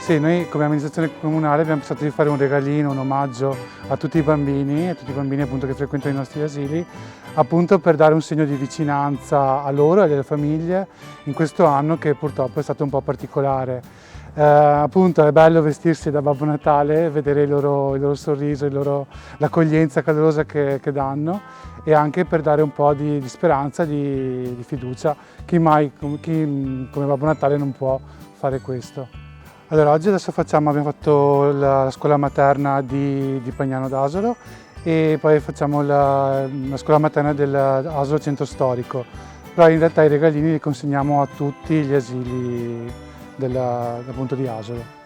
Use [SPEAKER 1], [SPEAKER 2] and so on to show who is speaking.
[SPEAKER 1] Sì, noi come amministrazione comunale abbiamo pensato di fare un regalino, un omaggio a tutti i bambini appunto che frequentano i nostri asili, appunto per dare un segno di vicinanza a loro e alle famiglie in questo anno che purtroppo è stato un po' particolare. Appunto è bello vestirsi da Babbo Natale, vedere il loro sorriso, l'accoglienza calorosa che danno e anche per dare un po' di speranza, di fiducia. Chi come Babbo Natale non può fare questo? Allora, oggi abbiamo fatto la scuola materna di Pagnano d'Asolo e poi facciamo la scuola materna dell'Asolo Centro Storico, però in realtà i regalini li consegniamo a tutti gli asili appunto di Asolo.